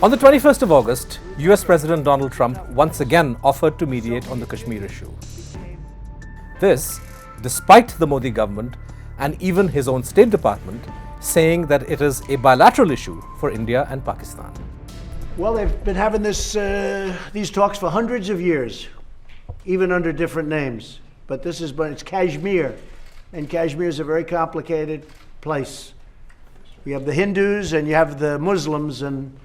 On the 21st of August, US President Donald Trump once again offered to mediate on the Kashmir issue. This, despite the Modi government and even his own State Department saying that it is a bilateral issue for India and Pakistan. Well, they've been having these talks for hundreds of years, even under different names. But it's Kashmir, and Kashmir is a very complicated place. You have the Hindus and you have the Muslims, and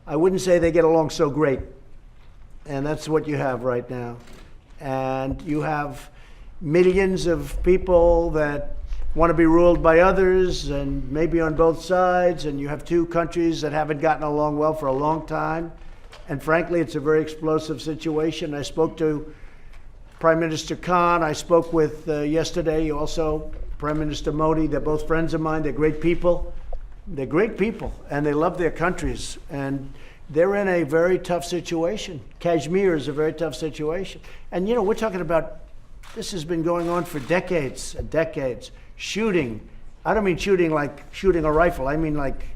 I wouldn't say they get along so great. And that's what you have right now. And you have millions of people that want to be ruled by others, and maybe on both sides, and you have two countries that haven't gotten along well for a long time. And frankly, it's a very explosive situation. I spoke to Prime Minister Khan. I spoke with yesterday also Prime Minister Modi. They're both friends of mine. They're great people. They're great people, and they love their countries. And they're in a very tough situation. Kashmir is a very tough situation. And you know, we're talking about, this has been going on for decades and decades. Shooting. I don't mean shooting like shooting a rifle. I mean like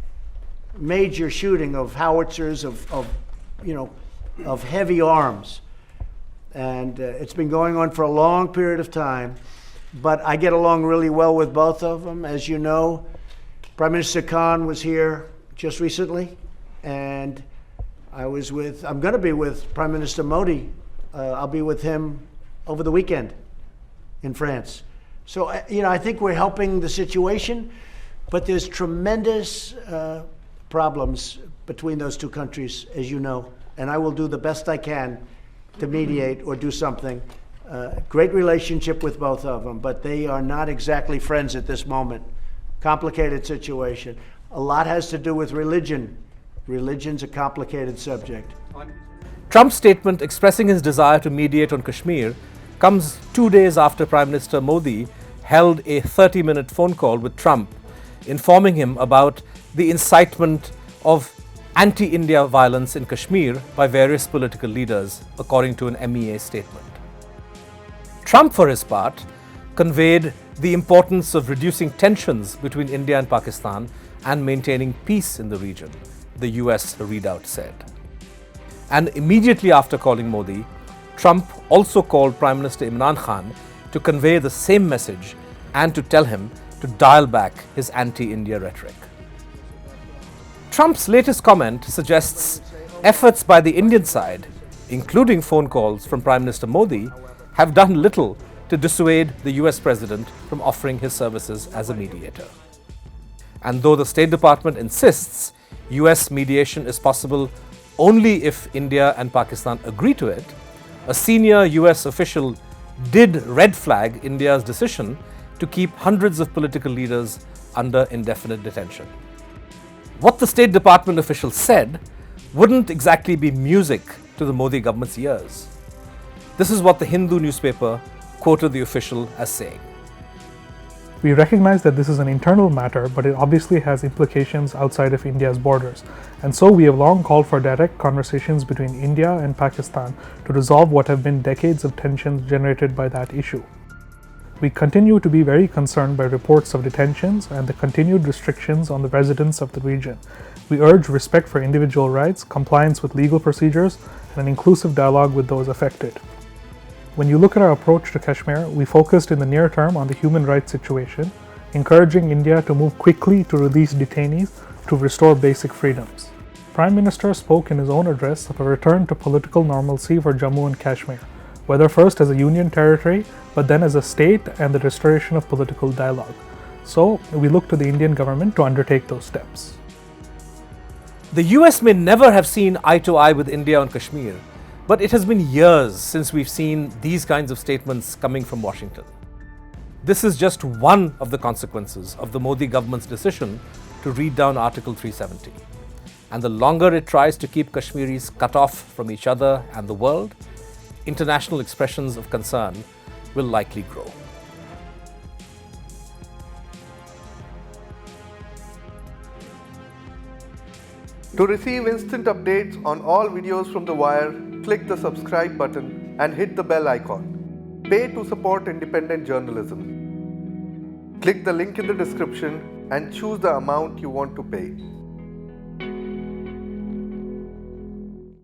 major shooting of howitzers, of heavy arms. And it's been going on for a long period of time. But I get along really well with both of them. As you know, Prime Minister Khan was here just recently, and I'm going to be with Prime Minister Modi. I'll be with him over the weekend in France. So, I think we're helping the situation, but there's tremendous problems between those two countries, as you know, and I will do the best I can to mediate or do something. Great relationship with both of them, but they are not exactly friends at this moment. Complicated situation. A lot has to do with religion. Religion's a complicated subject. Trump's statement expressing his desire to mediate on Kashmir comes 2 days after Prime Minister Modi held a 30-minute phone call with Trump, informing him about the incitement of anti-India violence in Kashmir by various political leaders, according to an MEA statement. Trump, for his part, conveyed the importance of reducing tensions between India and Pakistan and maintaining peace in the region, the US readout said. And immediately after calling Modi, Trump also called Prime Minister Imran Khan to convey the same message and to tell him to dial back his anti-India rhetoric. Trump's latest comment suggests efforts by the Indian side, including phone calls from Prime Minister Modi, have done little to dissuade the US president from offering his services as a mediator. And though the State Department insists US mediation is possible only if India and Pakistan agree to it, a senior US official did red flag India's decision to keep hundreds of political leaders under indefinite detention. What the State Department official said wouldn't exactly be music to the Modi government's ears. This is what the Hindu newspaper quoted the official as saying. We recognize that this is an internal matter, but it obviously has implications outside of India's borders. And so we have long called for direct conversations between India and Pakistan to resolve what have been decades of tensions generated by that issue. We continue to be very concerned by reports of detentions and the continued restrictions on the residents of the region. We urge respect for individual rights, compliance with legal procedures, and an inclusive dialogue with those affected. When you look at our approach to Kashmir, we focused in the near term on the human rights situation, encouraging India to move quickly to release detainees to restore basic freedoms. Prime Minister spoke in his own address of a return to political normalcy for Jammu and Kashmir, whether first as a union territory, but then as a state, and the restoration of political dialogue. So we look to the Indian government to undertake those steps. The US may never have seen eye to eye with India on Kashmir, but it has been years since we've seen these kinds of statements coming from Washington. This is just one of the consequences of the Modi government's decision to read down Article 370. And the longer it tries to keep Kashmiris cut off from each other and the world, international expressions of concern will likely grow. To receive instant updates on all videos from The Wire, click the subscribe button and hit the bell icon. Pay to support independent journalism. Click the link in the description and choose the amount you want to pay.